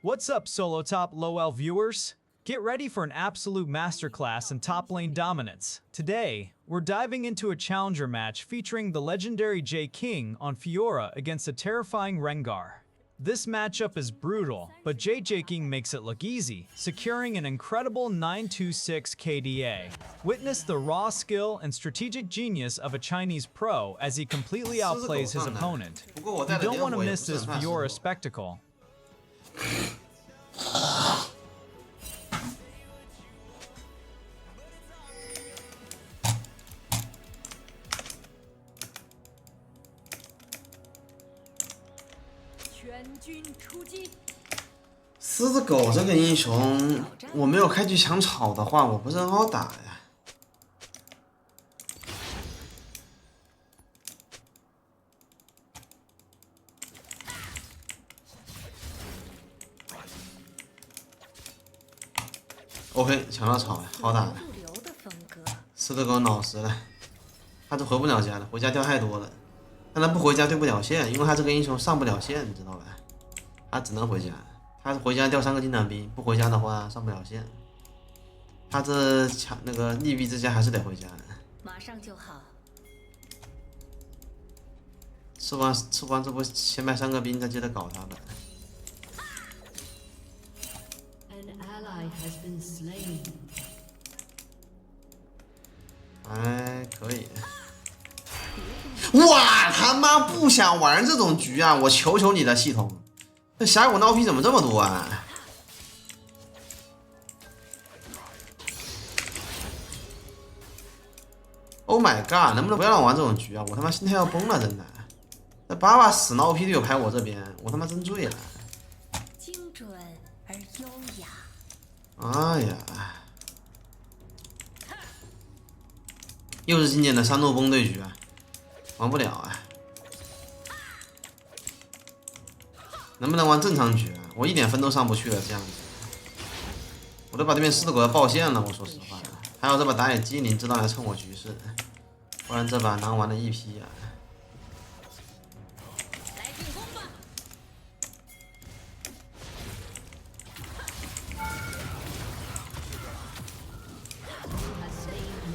What's up, solo top low-L viewers? Get ready for an absolute masterclass in top lane dominance. Today, we're diving into a challenger match featuring the legendary Jay King on Fiora against a terrifying Rengar. This matchup is brutal, but Jay King makes it look easy, securing an incredible 926 KDA. Witness the raw skill and strategic genius of a Chinese pro as he completely outplays his opponent. You don't want to miss this Fiora spectacle. 狮子狗这个英雄，我没有开局抢草的话，我不是很好打呀。OK， 抢到草了，好打了。狮子狗老实了，他是回不了家了，回家掉太多了。但他不回家对不了线，因为他这个英雄上不了线，你知道吧？他只能回家。 他回家掉3个金弹兵，不回家的话上不了线。他这抢那个利弊之家还是得回家。马上就好。吃完这波先卖3个兵，再接着搞他吧。哎，可以。哇，他妈不想玩这种局啊！我求求你的系统。 这峡谷闹屁怎么这么多啊 ？Oh my god！ 能不能不要让我玩这种局啊？我他妈心态要崩了，真的。这8把死闹屁队友排我这边，我他妈真醉了。精准而优雅。哎呀，又是经典的3路崩对局啊，玩不了啊。 能不能玩正常局啊？我一点分都上不去了，这样子，我都把对面狮子狗要爆线了。我说实话，还有这把打野机灵知道来蹭我局势，不然这把难玩的一批啊！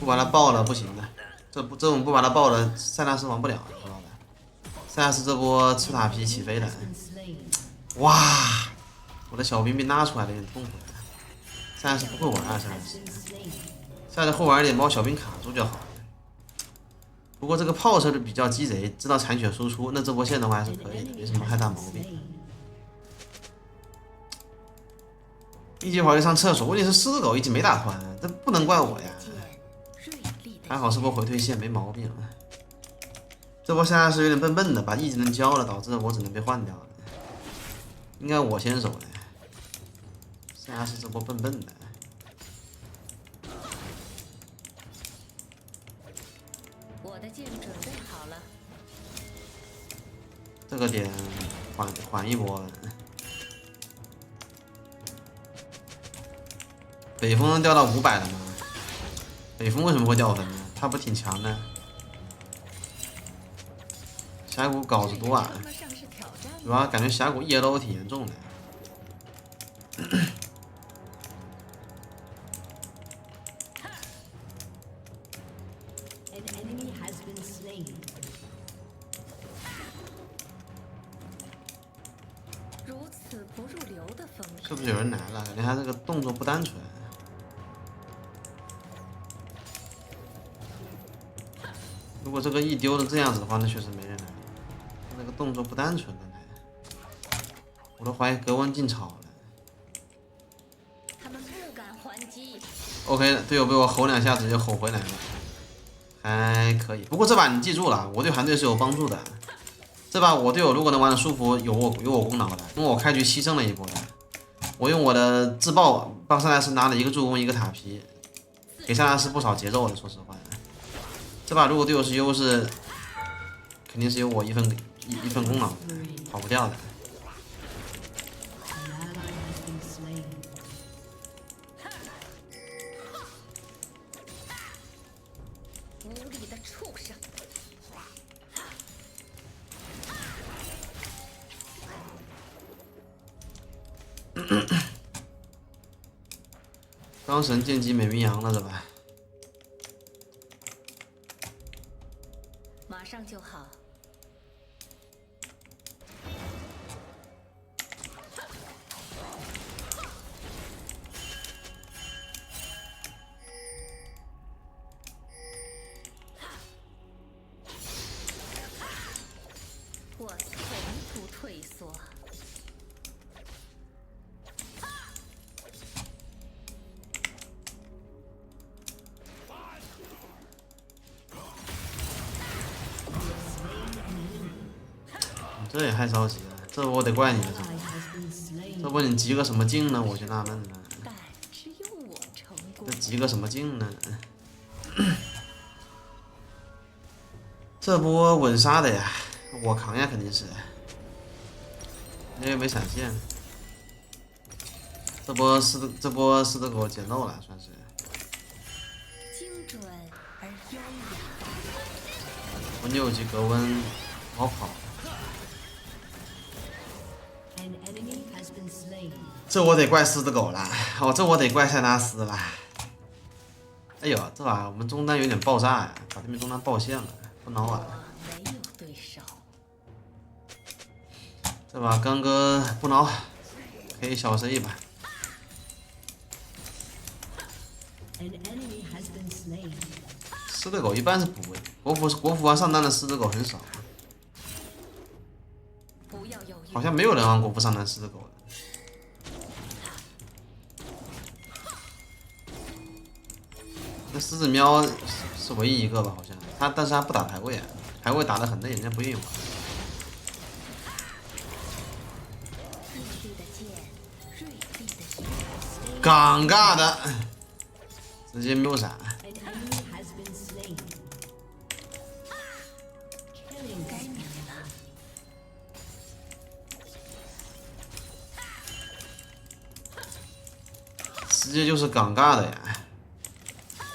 不把他爆了不行的，这种不把他爆了，塞纳斯玩不了，知道吧？塞纳斯这波吃塔皮起飞了。 哇！我的小兵被拉出来了，有点痛苦了。现在是不会玩啊，现在是会玩一点，把我小兵卡住就好了。不过这个炮车就比较鸡贼，知道残血输出，那这波线的话还是可以的，没什么太大毛病。一会儿就上厕所，问题是狮子狗一直没打团，这不能怪我呀。还好是波回退线，没毛病。这波现在是有点笨笨的，把 E 技能交了，导致我只能被换掉了。 应该我先手的，现在是这波笨笨的。我的剑准备好了。这个点缓一波。北风能掉到500了吗？北风为什么会掉分呢？他不挺强的？峡谷稿子多啊。 主要感觉峡谷ELO挺严重的。如此不入流的风是不是有人来了？感觉他这个动作不单纯。如果这个一丢的这样子的话，那确实没人来了。他那个动作不单纯。 我都怀疑格温进草了。他们不敢还击。OK， 队友被我吼2下，直接吼回来了，还可以。不过这把你记住了，我对韩队是有帮助的。这把我队友如果能玩的舒服，有我功劳的，因为我开局牺牲了一波的。我用我的自爆帮塞纳斯拿了1个助攻1个塔皮，给塞纳斯不少节奏的。说实话，这把如果队友是优势，肯定是有我一份功劳的，跑不掉的。 无力的畜生！钢神剑姬美名扬了是吧？马上就好。我从不退缩。这也太着急了，这我得怪你了，这不你急个什么劲呢？我就纳闷了，但只有我成功这。急个什么劲呢？这波稳杀的呀，我扛呀肯定是，因为没闪现。这波狮子狗捡漏了，算是。精准而优雅。我6级格温好跑。这我得怪狮子狗了，哦，这我得怪塞纳斯了。哎呦，这把我们中单有点爆炸呀，把对面中单爆线了，不孬啊！我没有对手。这把刚哥不孬，可以小 C 一把。狮子狗一般是补位，国服玩上单的狮子狗很少，不要犹豫。好像没有人玩国服上单狮子狗的。那狮子喵是唯一一个吧？好像但是他不打排位啊，排位打得很累，人家不愿意玩。锐利的剑，锐利的剑。尴尬的，直接秒闪。该你了。直接就是尴尬的呀！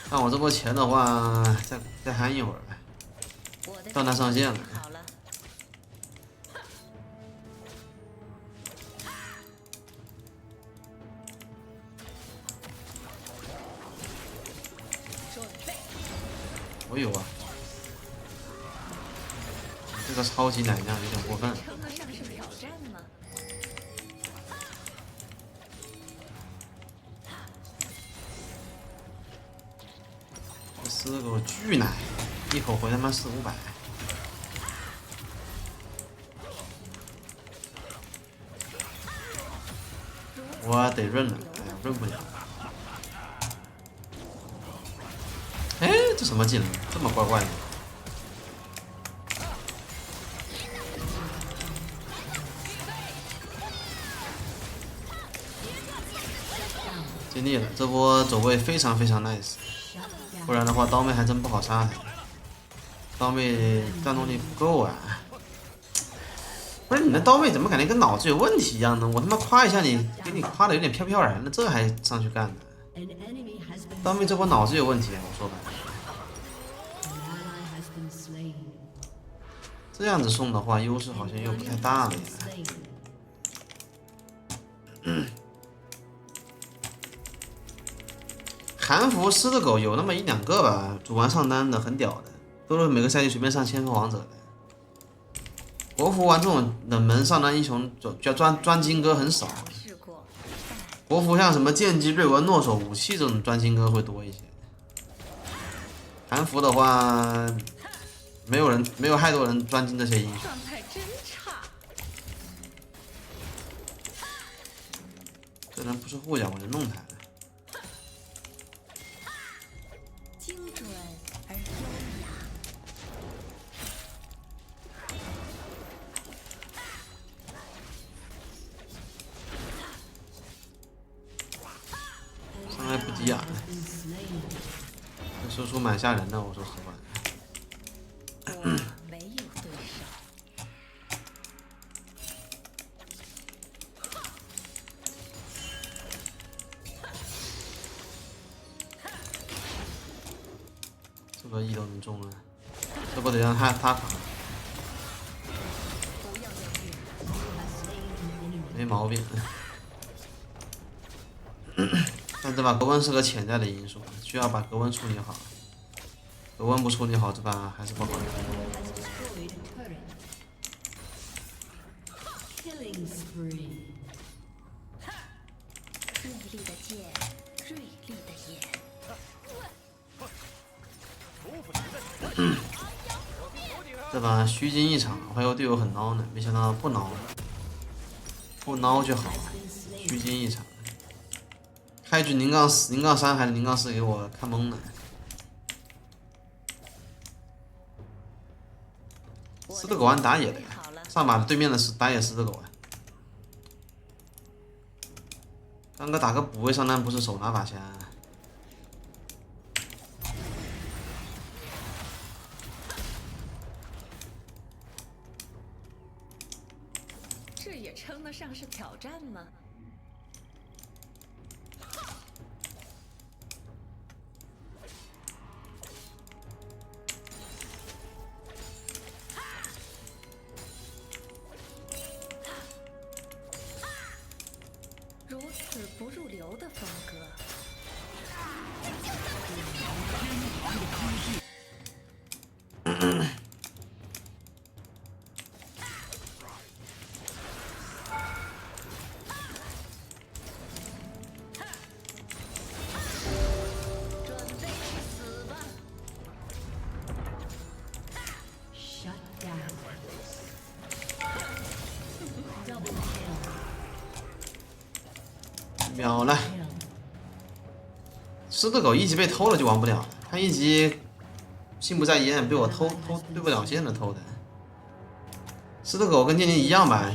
看我这波钱的话，再憨一会儿呗。我的断他上线了。好了。准备。我有啊，这个超级奶量有点过分。称得上是挑战吗？这狮子狗巨奶，一口回他妈400-500。我得润了，哎呀，润不了。哎，这什么技能？这么怪怪的？尽力了，这波走位非常非常 nice， 不然的话刀妹还真不好杀他。刀妹战斗力不够啊！不是你那刀妹怎么感觉跟脑子有问题一样呢？我他妈夸一下你，给你夸的有点飘飘然的，这还上去干呢？刀妹这波脑子有问题啊！我说白了，这样子送的话，优势好像又不太大了呀。韩服狮子狗有那么1-2个吧，主玩上单的很屌的，都是每个赛季随便上千分王者的。国服玩这种冷门上单英雄，专金哥很少。试过。国服像什么剑姬、瑞文、诺手武器这种专金哥会多一些。韩服的话，没有太多人专精这些英雄。状态真差。这人不是护甲，我就弄他。精准而优雅。伤害不低啊，这输出蛮吓人的，我说实话。我没有对手。这个E都能中了，这不得让他扛？不要犹豫。没毛病。但这把格温是个潜在的因素，需要把格温处理好。格温不处理好，这把还是不好。锐利的剑，锐利的眼。这把虚惊一场，我还以为队友很孬呢，没想到不孬，不孬就好，虚惊一场。开局0-3还是0-4给我看懵了。狮子狗按打野的呀，上把对面的打野狮子狗啊。刚哥打个补位上单不是手拿把枪。这也称得上是挑战吗？如此不入流的风格。准备去死吧！ Shut down. Double kill. 秒了。狮子狗一级被偷了就玩不了了，他一级心不在焉，被我偷对不了线的偷的。狮子狗跟剑姬一样吧，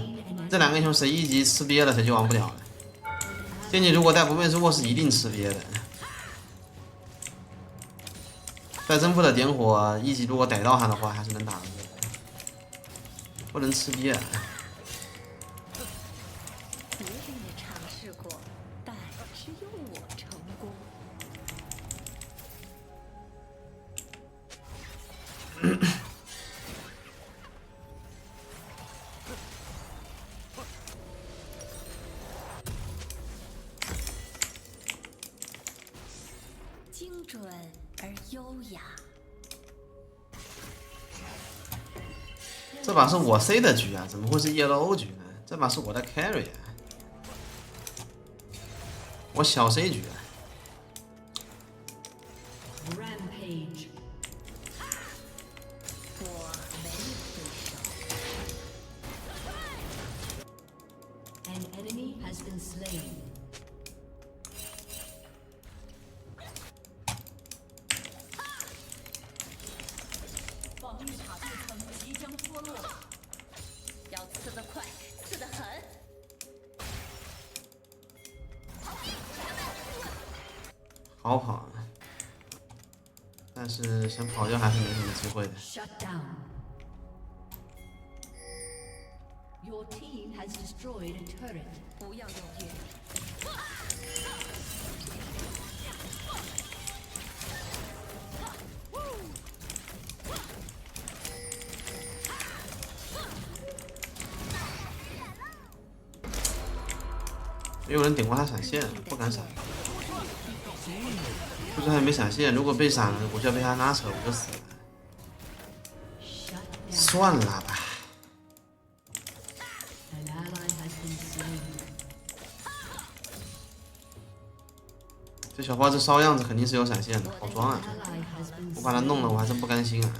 这两个英雄谁一级吃瘪了谁就玩不了了。剑姬如果带不灭之握是一定吃瘪的。带征服的点火一级如果逮到他的话还是能打得过，不能吃瘪。别人也尝试过，但只有我成功。精准而优雅。这把是我 C 的局啊，怎么会是 Yellow 局呢？这把是我的 carry 啊，我小 C 局啊。 Rampage. 我没有对手。 An enemy has been slain. 防御塔对层即将脱落。要刺得快，刺得狠。好跑啊，但是想跑掉还是没什么机会的。 Shut down. Your team has destroyed a turret. 不要犹豫。没有人顶过他闪现，不敢闪。就是还没闪现，如果被闪了，我就要被他拉扯，我就死了。 Shut down. 算了吧。 An ally has been slain. 这小花这骚样子肯定是有闪现的，好装啊！ Ally has been 我把他弄了，我还真不甘心啊。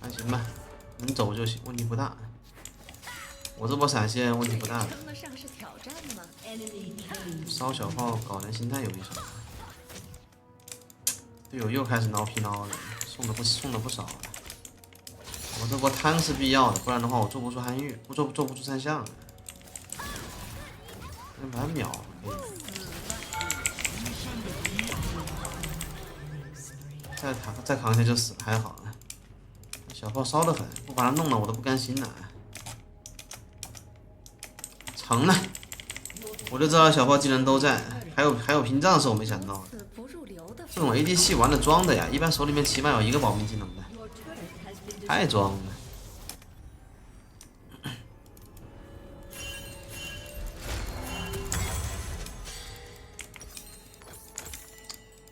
还行吧，能走就行，问题不大。我这波闪现问题不大的，称得上是挑战吗？ enemy killing. 烧小炮搞人心态有一手。队友又开始挠皮挠了，送的不少了。我这波贪是必要的，不然的话我做不出韩愈，做不出三项。完秒可以。再扛一下就死了，还好啊。小炮烧得很，不把他弄了我都不甘心了。成了，我就知道小炮技能都在，还有屏障是我没想到的。此不入流的这种 ADC 玩的装的呀，一般手里面起码有一个保命技能的。太装了。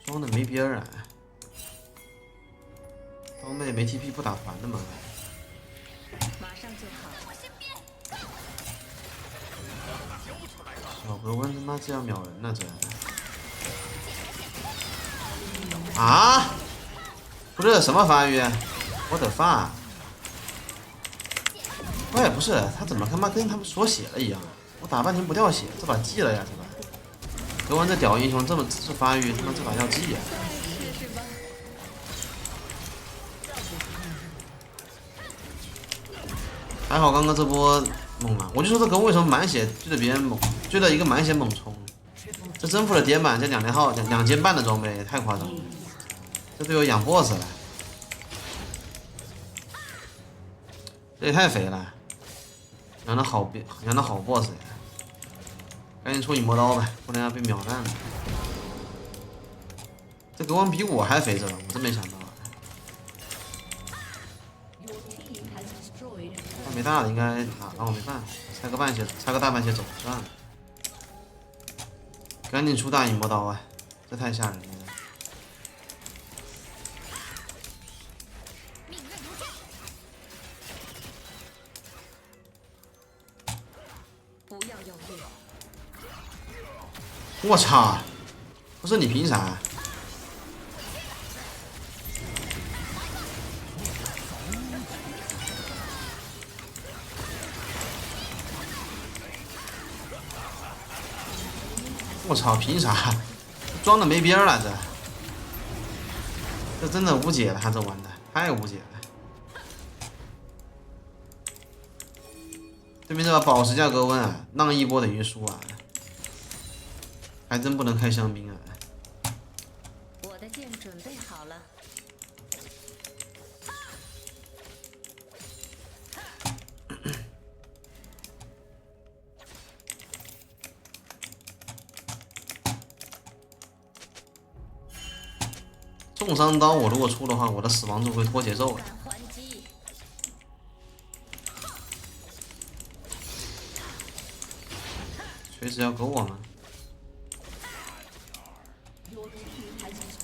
装的没边儿啊！装备没 TP 不打团的吗？马上就好。小格温他妈这样秒人呢、这啊！不是什么发育？我的发！我也不是，他怎么他妈跟他们缩血了一样？我打半天不掉血，这把记了呀，这把。格温这屌英雄这么发育，他妈这把要记呀！还好刚刚这波猛了，我就说这格温为什么满血追着别人猛，追了一个满血猛冲，这征服了点满，这2件半的装备也太夸张了，这队友养 BOSS 了，这也太肥了，养的好 BOSS 呀，赶紧出羽魔刀吧，不然要被秒烂了。这格温比我还肥着了，我真没想到。没大的应该拿我没办法，拆个大半血走算了。赶紧出大羽魔刀啊！这太吓人了。不要犹豫。我操！不是你凭啥？我操，凭啥？装的没边儿了，这真的无解了，他这玩的太无解了。对面这把宝石加格温啊，浪一波等于输啊，还真不能开香槟啊。我的剑准备好了。重伤刀我如果出的话，我的死亡就会拖节奏了。还击。锤石要勾我吗？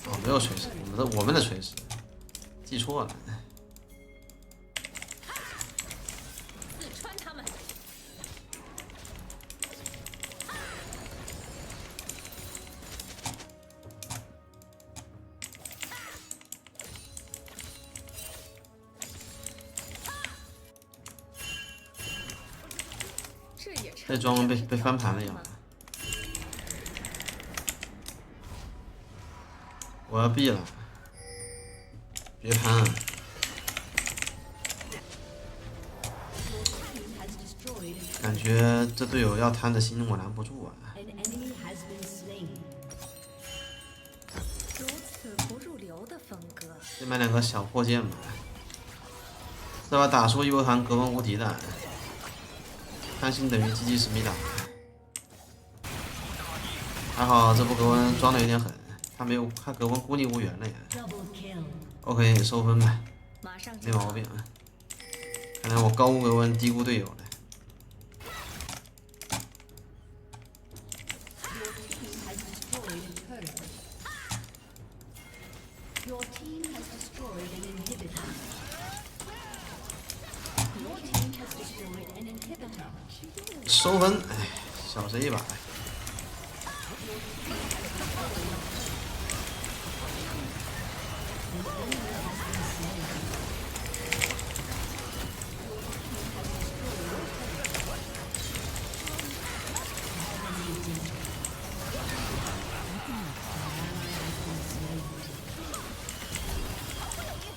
哦，没有锤石，我们的锤石，记错了。刺穿他们。这装被翻盘了呀！我要毙了，别攀！感觉这队友要贪的心我拦不住啊！如此不入流的风格。先买2个小破剑吧，这把打输优韩格温无敌的。贪心等于积极史密达，还好这波格温装的有点狠，他没有，他格温孤立无援了呀。OK 收分吧，没毛病。看来我高估格温，低估队友了。收分，哎，小谁一把。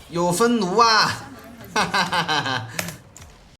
有愤怒啊！哈哈哈哈哈！